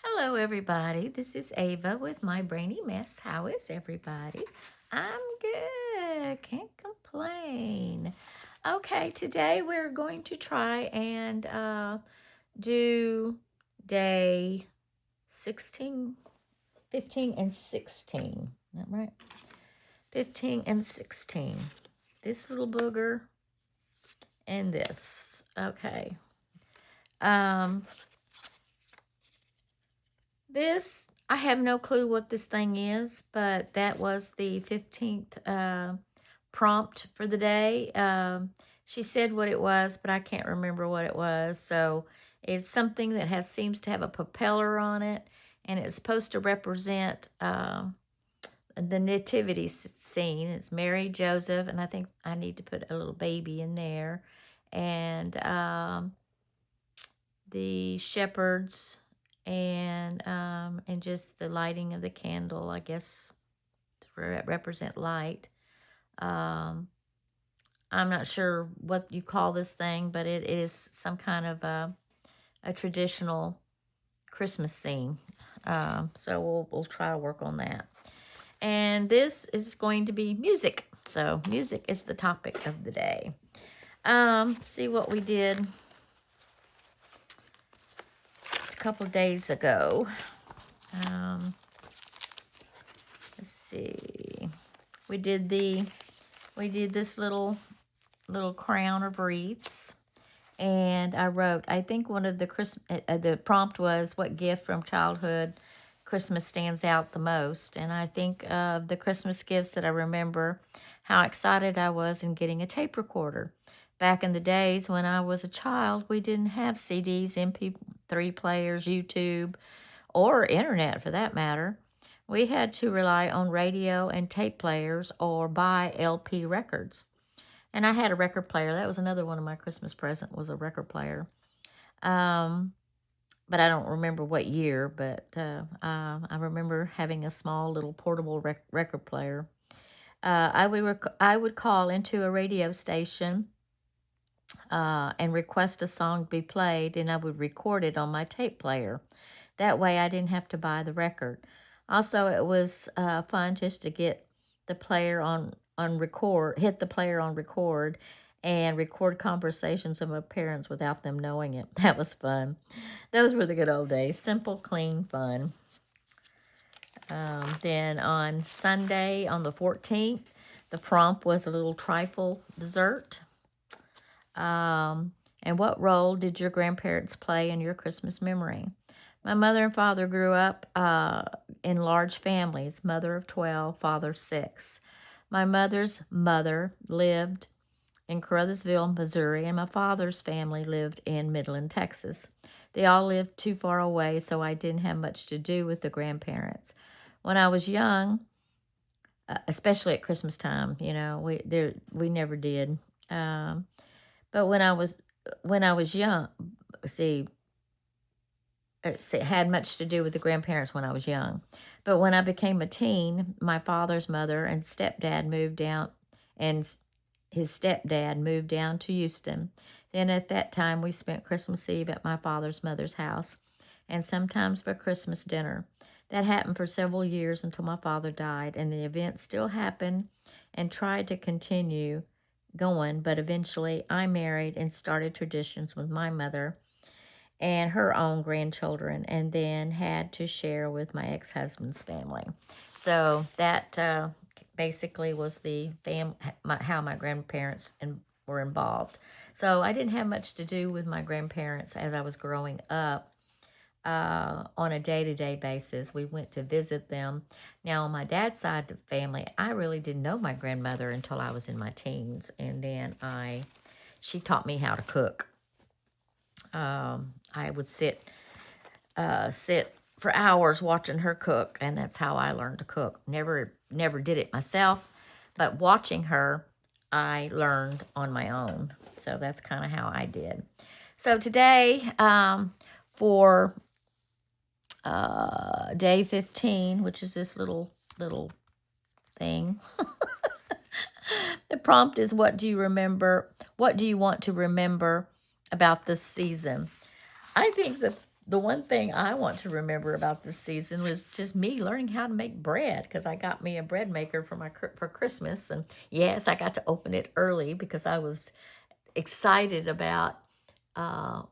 Hello, everybody. This is Ava with My Brainy Mess. How is everybody? I'm good. Can't complain. Okay, today we're going to try and do day 16, 15, and 16. Is that right? 15 and 16. This little booger and this. Okay. Um, This, I have no clue what this thing is, but that was the 15th prompt for the day. She said what it was, but I can't remember what it was. So it's something that seems to have a propeller on it, and it's supposed to represent the nativity scene. It's Mary, Joseph, and I think I need to put a little baby in there, and the shepherds and just the lighting of the candle, I guess, to represent light. Um, I'm not sure what you call this thing, but it is some kind of a traditional Christmas scene. So we'll try to work on that. And this is going to be music. So music is the topic of the day. See what we did a couple of days ago. Um, let's see. We did this little crown of wreaths, and I wrote. I think one of the the prompt was, "What gift from childhood Christmas stands out the most?" And I think of the Christmas gifts that I remember, how excited I was in getting a tape recorder. Back in the days when I was a child, we didn't have CDs, MP3 players, YouTube, or internet for that matter. We had to rely on radio and tape players or buy LP records. And I had a record player. That was another one of my Christmas present, was a record player. Um, but I don't remember what year, but I remember having a small little portable record player. I would call into a radio station and request a song be played, and I would record it on my tape player. That way I didn't have to buy the record. Also, it was fun just to get the player on record, hit the player on record, and record conversations of my parents without them knowing it. That was fun. Those were the good old days. Simple, clean, fun. Then on Sunday, on the 14th, the prompt was a little trifle dessert. And what role did your grandparents play in your Christmas memory? My mother and father grew up in large families, mother of 12, father 6. My mother's mother lived in Caruthersville, Missouri, and my father's family lived in Midland, Texas. They all lived too far away, so I didn't have much to do with the grandparents. When I was young, especially at Christmas time, we never did. Um, but when I was young, see, it had much to do with the grandparents when I was young. But when I became a teen, my father's mother and stepdad moved down, and his stepdad moved down to Houston. Then at that time, we spent Christmas Eve at my father's mother's house, and sometimes for Christmas dinner. That happened for several years until my father died, and the event still happened and tried to continue going, but eventually I married and started traditions with my mother and her own grandchildren, and then had to share with my ex-husband's family. So that basically was the how my grandparents were involved. So I didn't have much to do with my grandparents as I was growing up. On a day-to-day basis, we went to visit them. Now, on my dad's side of the family, I really didn't know my grandmother until I was in my teens, and then she taught me how to cook. I would sit for hours watching her cook, and that's how I learned to cook. Never did it myself, but watching her, I learned on my own. So that's kind of how I did. So today, for day 15, which is this little thing, the prompt is, what do you remember? What do you want to remember about this season? I think the one thing I want to remember about this season was just me learning how to make bread because I got me a bread maker for for Christmas, and yes, I got to open it early because I was excited about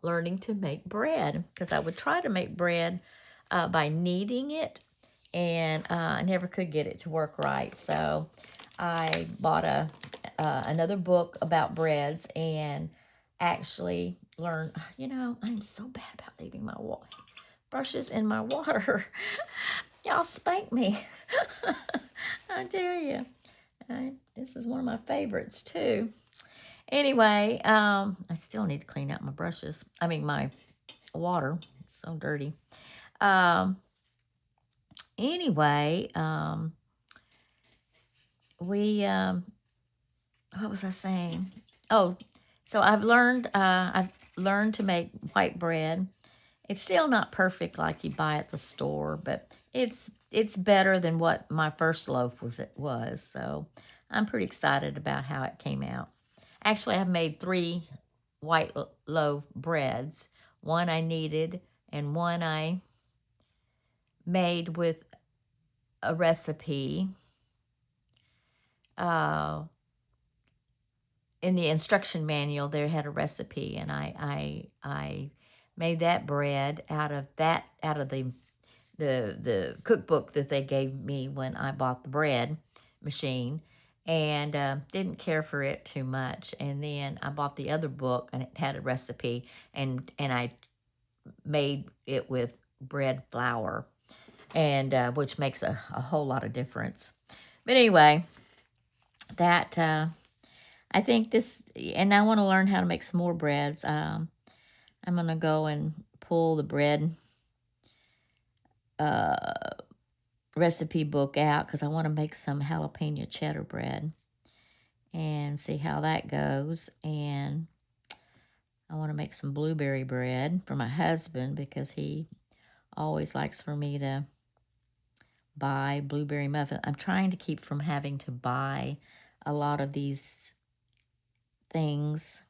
learning to make bread because I would try to make bread by kneading it, and I never could get it to work right. So I bought another book about breads and actually learned. I'm so bad about leaving my brushes in my water. Y'all spank me. I tell you. This is one of my favorites too. Anyway, I still need to clean out my brushes. I mean, my water. It's so dirty. Um, anyway, we, what was I saying? Oh, so I've learned to make white bread. It's still not perfect like you buy at the store, but it's better than what my first loaf was. So I'm pretty excited about how it came out. Actually, I've made three white loaf breads. One I kneaded, and one I made with a recipe. Uh, in the instruction manual, there had a recipe, and I made that bread out of the cookbook that they gave me when I bought the bread machine, and didn't care for it too much. And then I bought the other book, and it had a recipe, and I made it with bread flour, and which makes a whole lot of difference. But anyway, that I think this, and I want to learn how to make some more breads. I'm gonna go and pull the bread uh, recipe book out because I want to make some jalapeno cheddar bread and see how that goes. And I want to make some blueberry bread for my husband because he always likes for me to buy blueberry muffin. I'm trying to keep from having to buy a lot of these things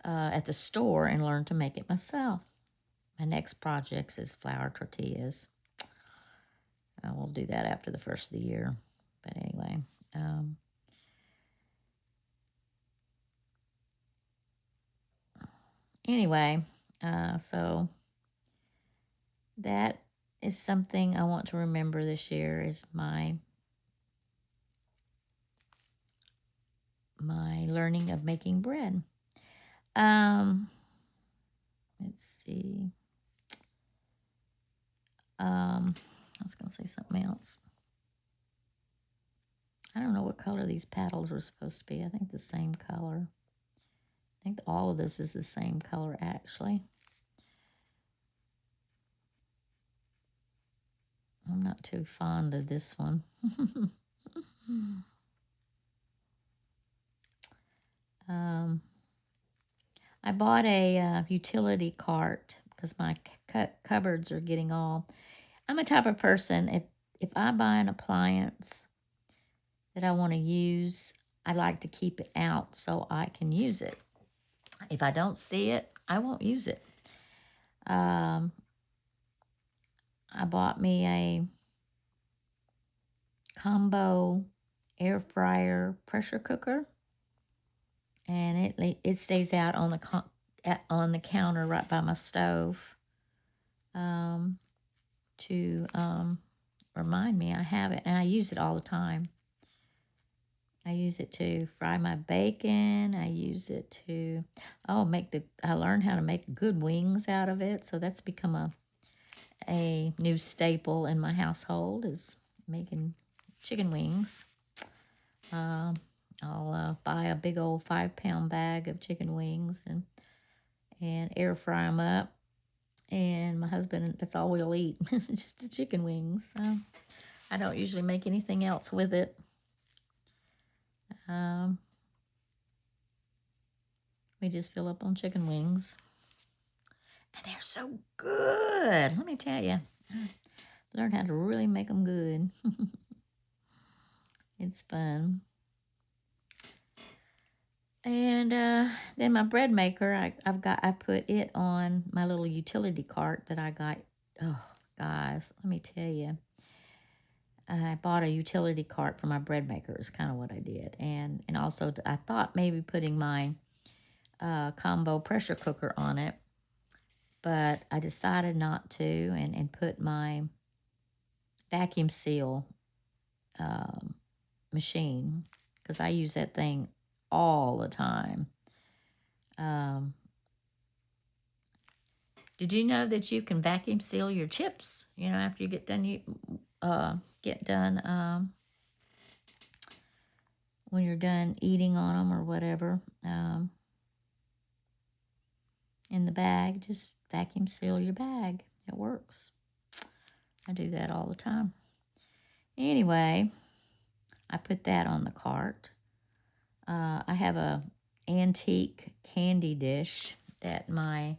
at the store and learn to make it myself. My next project is flour tortillas. I will do that after the first of the year. But anyway, um, anyway, so that is something I want to remember this year is my learning of making bread. Um, let's see. I was going to say something else. I don't know what color these paddles were supposed to be. I think the same color. I think all of this is the same color, actually. I'm not too fond of this one. I bought a utility cart because my cupboards are getting all. I'm a type of person, if I buy an appliance that I want to use, I like to keep it out so I can use it. If I don't see it, I won't use it. I bought me a combo air fryer pressure cooker, and it stays out on the counter right by my stove to remind me I have it, and I use it all the time. I use it to fry my bacon. I use it to I learned how to make good wings out of it, so that's become a new staple in my household is making chicken wings. I'll buy a big old 5-pound bag of chicken wings and air fry them up. And my husband, that's all we'll eat, just the chicken wings. So I don't usually make anything else with it. We just fill up on chicken wings. And they're so good. Let me tell you. Learn how to really make them good. It's fun. And then my bread maker, I put it on my little utility cart that I got. Oh, guys, let me tell you, I bought a utility cart for my bread maker. Is kind of what I did, and also I thought maybe putting my combo pressure cooker on it, but I decided not to, and put my vacuum seal um, machine, because I use that thing all the time. Um, did you know that you can vacuum seal your chips? You know, after you get done when you're done eating on them or whatever, in the bag, just vacuum seal your bag. It works. I do that all the time. Anyway, I put that on the cart. I have a antique candy dish that my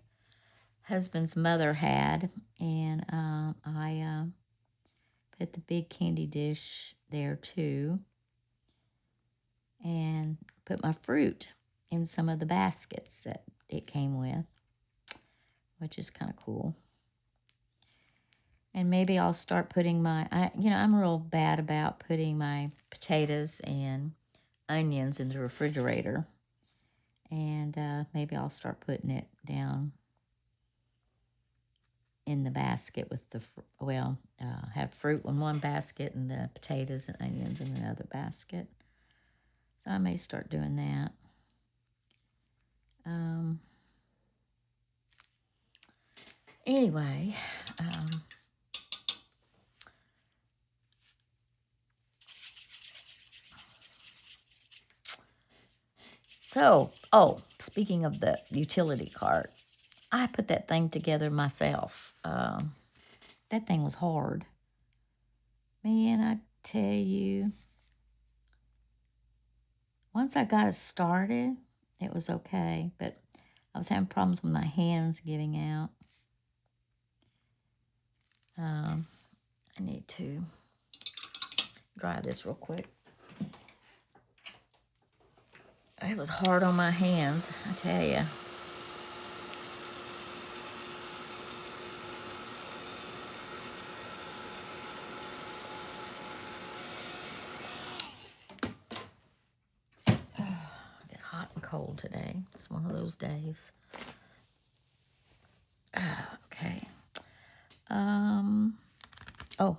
husband's mother had, and I put the big candy dish there too, and put my fruit in some of the baskets that it came with, which is kind of cool. And maybe I'll start putting I'm real bad about putting my potatoes and onions in the refrigerator. And maybe I'll start putting it down in the basket with have fruit in one basket and the potatoes and onions in another basket. So I may start doing that. Anyway, speaking of the utility cart, I put that thing together myself. That thing was hard. Man, I tell you, once I got it started, it was okay, but I was having problems with my hands giving out. I need to dry this real quick. It was hard on my hands, I tell you. I get hot and cold today. It's one of those days. Okay. Oh.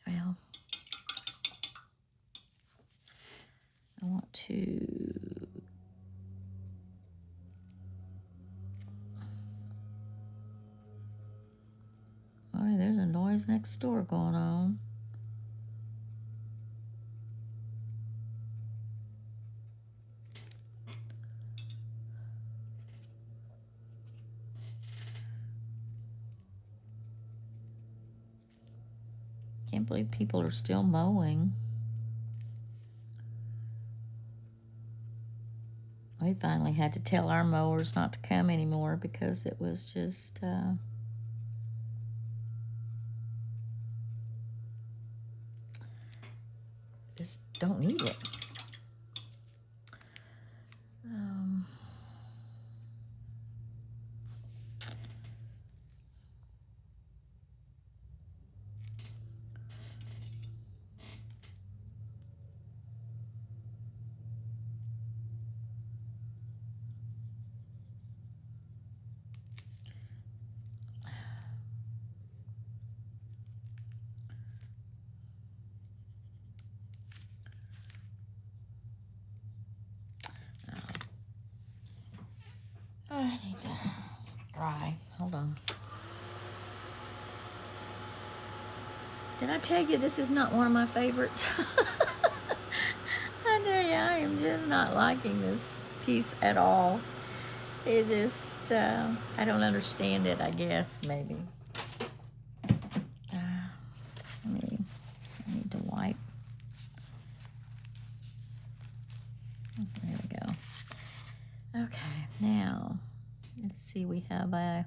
Well, I want to. All right, there's a noise next door going on. Can't believe people are still mowing. We finally had to tell our mowers not to come anymore because it was just don't need it. I need to dry. Hold on. Did I tell you this is not one of my favorites? I tell you, I am just not liking this piece at all. It just, I don't understand it, I guess, maybe. I need to wipe. There we go. Okay, now, let's see, we have a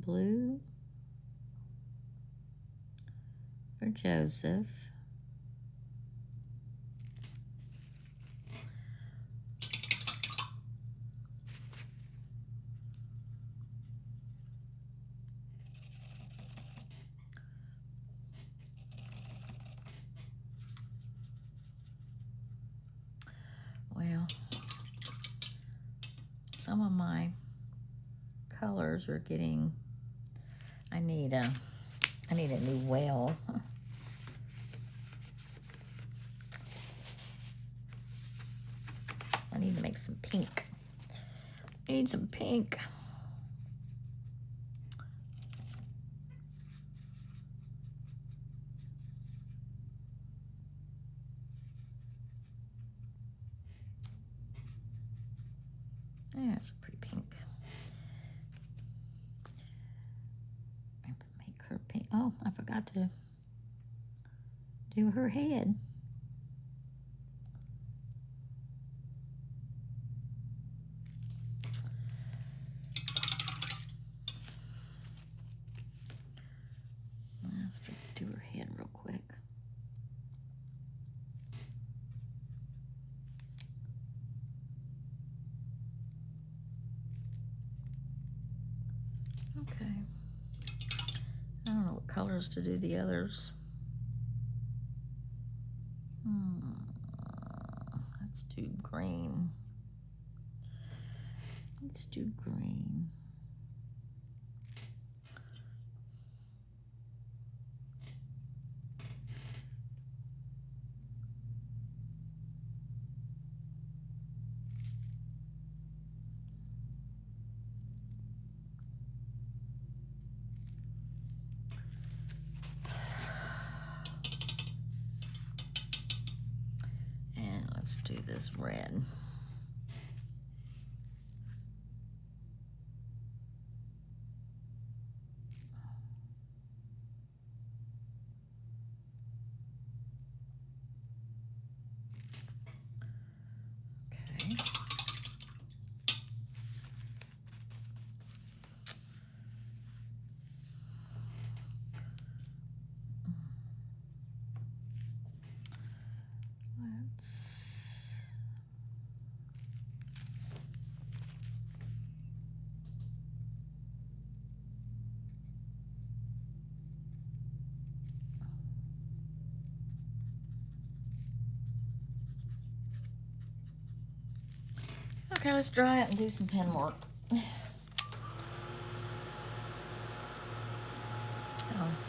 blue for Joseph. Well, some of my colors are getting, I need a new well. I need to make some pink. I need some pink. Yeah, it's a pretty pink. Make her pink. Oh, I forgot to do her head. Let's do her head real quick. Okay. I don't know what colors to do the others. Let's do green. Let's do green. And let's do this red. Okay, let's dry it and do some pen work. Oh,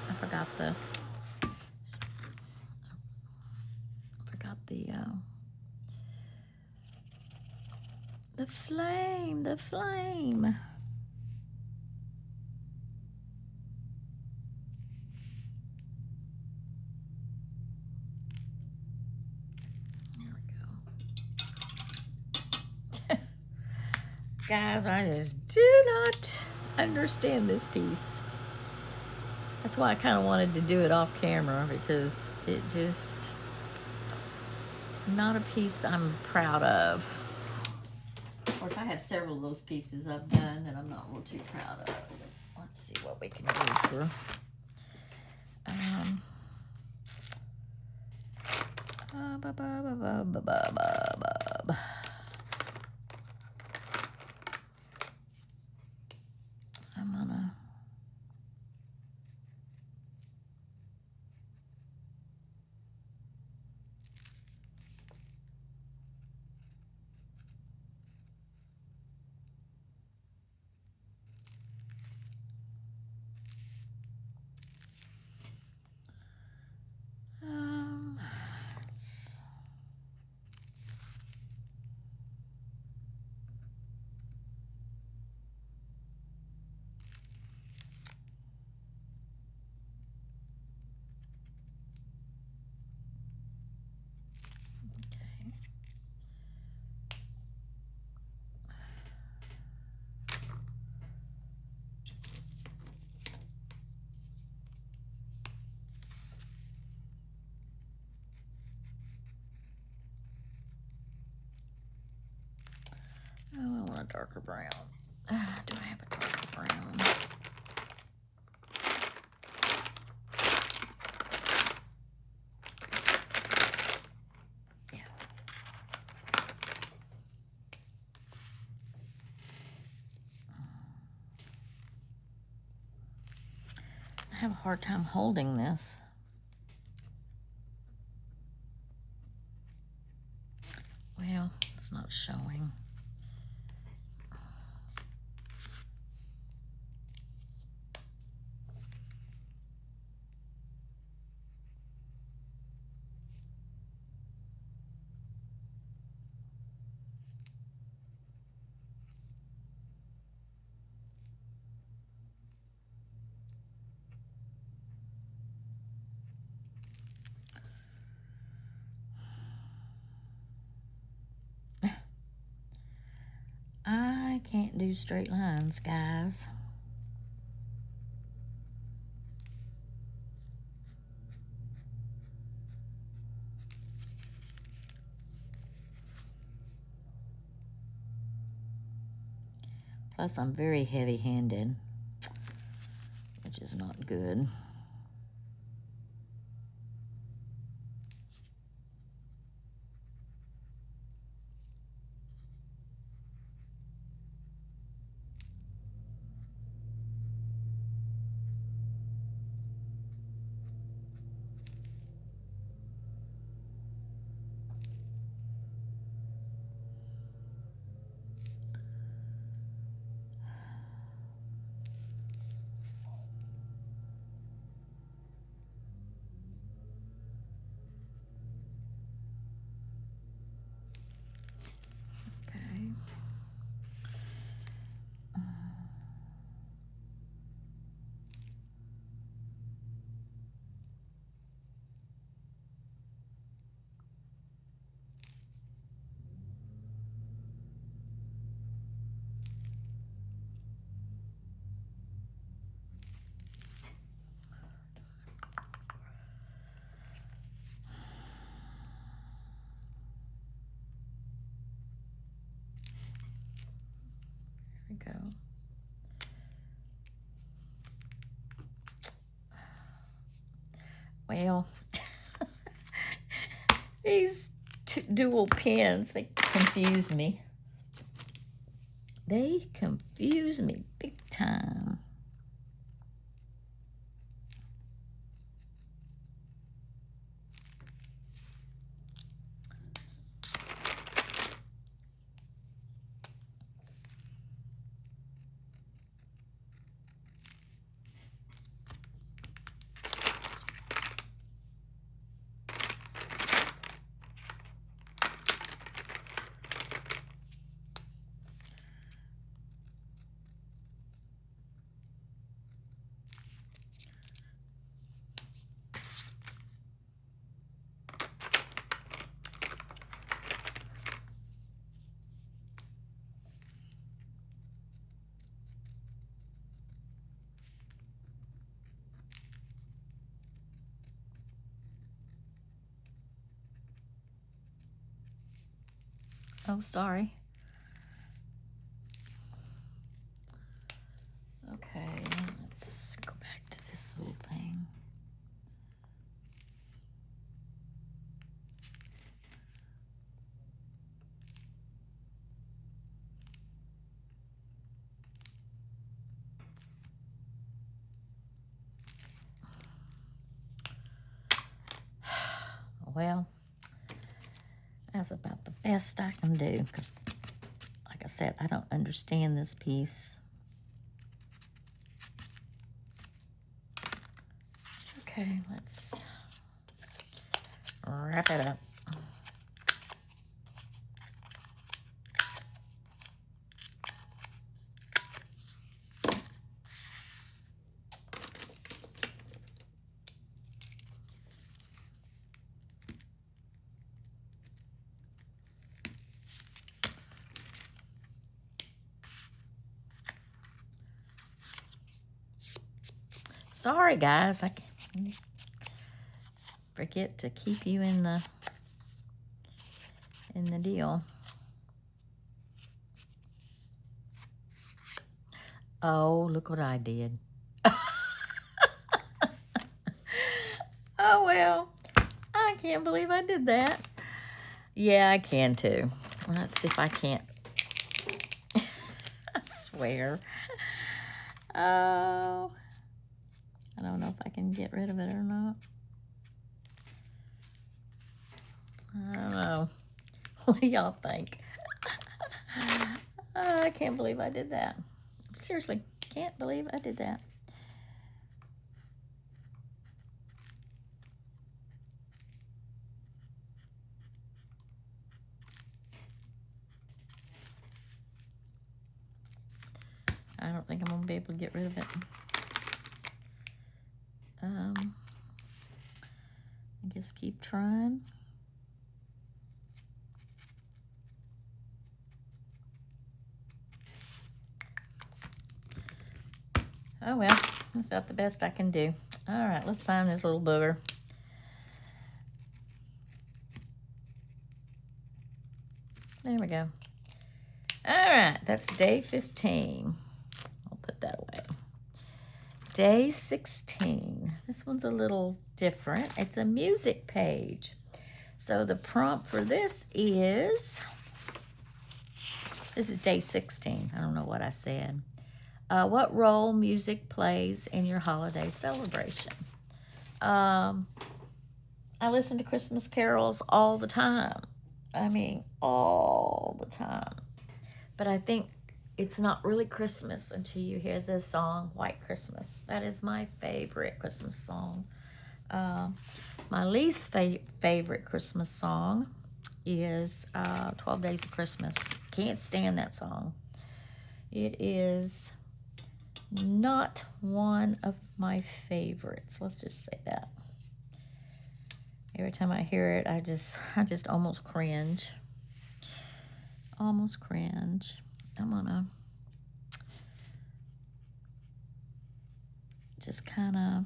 I forgot the the flame. There we go. Guys, I just do not understand this piece. That's why I kind of wanted to do it off camera, because it just, not a piece I'm proud of. Of course, I have several of those pieces I've done that I'm not real too proud of. Let's see what we can do for, I'm gonna, oh, I want a darker brown. Do I have a darker brown? have a hard time holding this. Well, it's not showing. I can't do straight lines, guys. Plus, I'm very heavy-handed, which is not good. Okay. There we go. Well, these dual pins, they confuse me. They confuse me big time. Oh, sorry. Okay, let's go back to this little thing. Well, that's about the best I can do because, like I said, I don't understand this piece. Okay, let's wrap it up. Sorry, guys, I forget to keep you in the deal. Oh, look what I did. Oh, well, I can't believe I did that. Yeah, I can too. Let's see if I can't. I swear. Oh, I don't know if I can get rid of it or not. I don't know. What do y'all think? I can't believe I did that. Seriously, can't believe I did that. I don't think I'm going to be able to get rid of it. I guess keep trying. Oh well, that's about the best I can do. All right, let's sign this little booger. There we go. All right, that's day 15. I'll put that away. Day 16. This one's a little different. It's a music page. So the prompt for this is day 16. I don't know what I said. What role music plays in your holiday celebration? I listen to Christmas carols all the time. I mean, all the time. But I think it's not really Christmas until you hear the song White Christmas. That is my favorite Christmas song. My least favorite Christmas song is 12 Days of Christmas. Can't stand that song. It is not one of my favorites. Let's just say that. Every time I hear it, I just almost cringe. Almost cringe. I'm gonna just kind of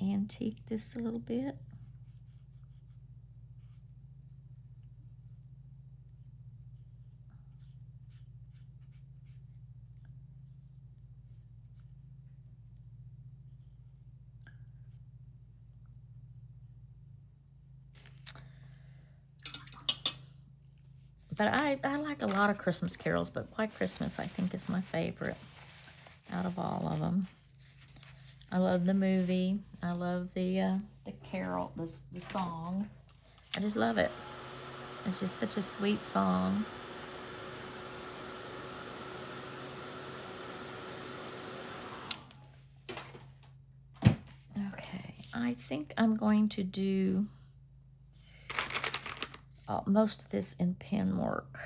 antique this a little bit. But I like a lot of Christmas carols, but White Christmas I think is my favorite out of all of them. I love the movie. I love the carol, the song. I just love it. It's just such a sweet song. Okay, I think I'm going to do most of this in pen work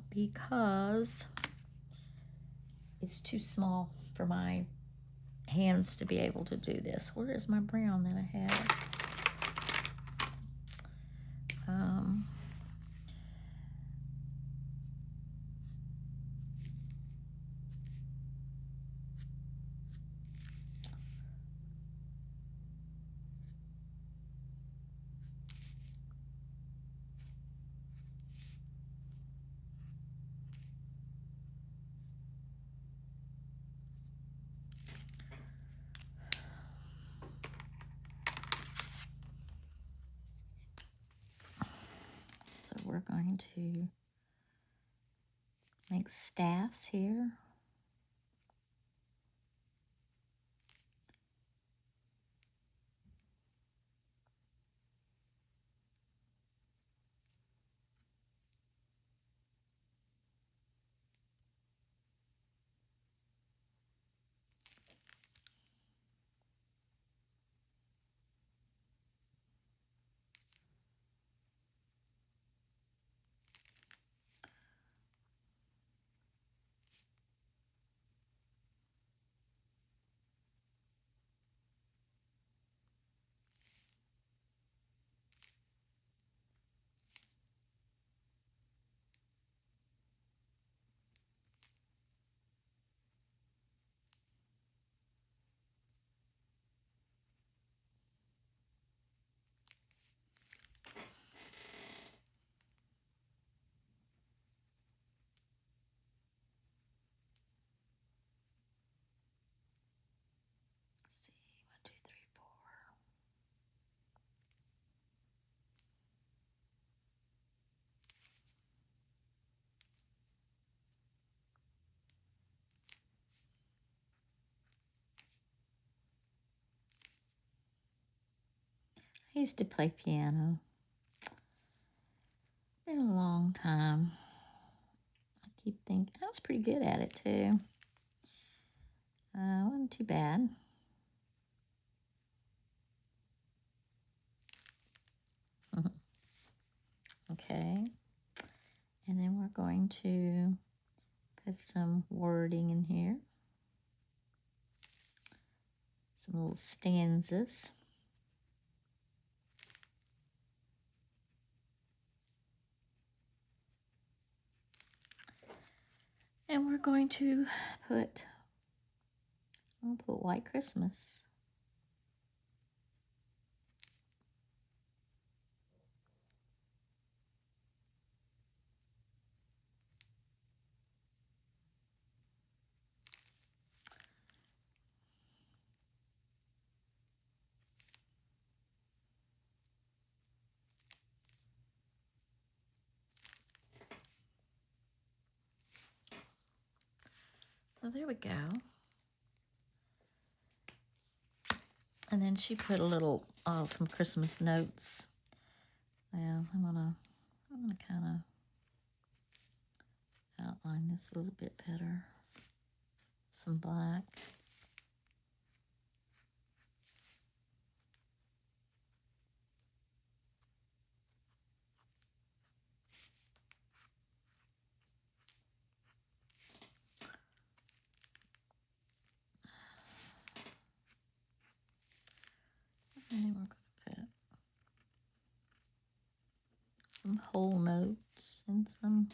because it's too small for my hands to be able to do this. Where is my brown that I had? So we're going to make staffs here. I used to play piano. Been a long time. I keep thinking I was pretty good at it too. Wasn't too bad. Okay. And then we're going to put some wording in here. Some little stanzas. And we're going to put, I'll put White Christmas. So there we go. And then she put a little, some Christmas notes. Well, I'm gonna kind of outline this a little bit better. Some black. And then we're going to put some whole notes and some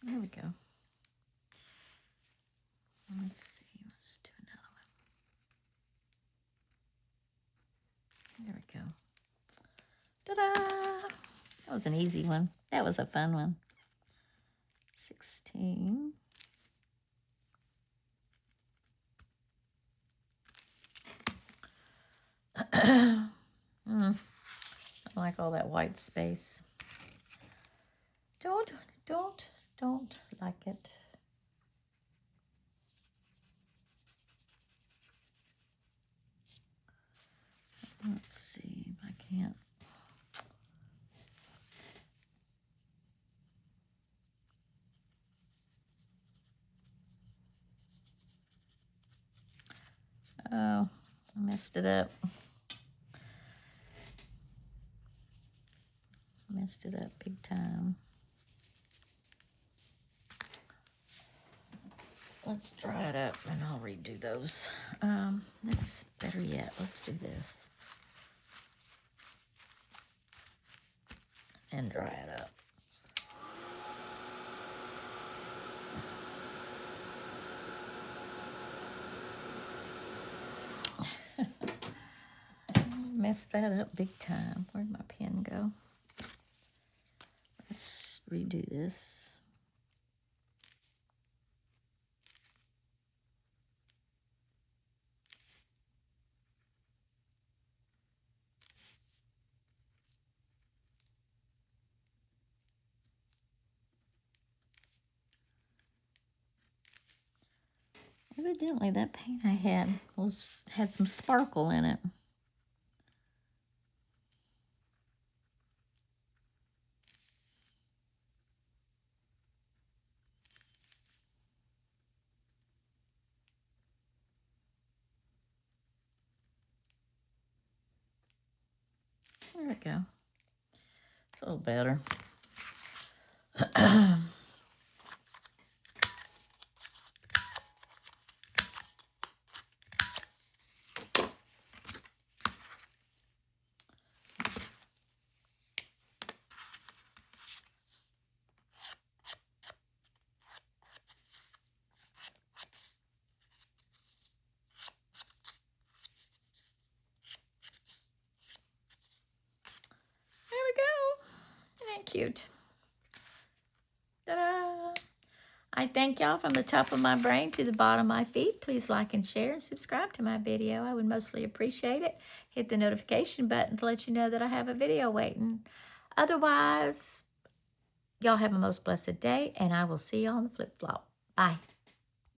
there we go. Let's see, let's do another one. There we go. Ta-da! That was an easy one. That was a fun one. 16. I like all that white space. Don't like it. Let's see if I can't. Oh, I messed it up. Messed it up big time. Let's dry it up and I'll redo those. This better yet. Let's do this. And dry it up. Messed that up big time. Where'd my pen go? Let's redo this. Evidently that paint I had had some sparkle in it. There we go. It's a little better. cute. Ta-da! I thank y'all from the top of my brain to the bottom of my feet. Please like and share and subscribe to my video. I would mostly appreciate it. Hit the notification button to let you know that I have a video waiting. Otherwise, y'all have a most blessed day, and I will see you on the flip-flop. Bye.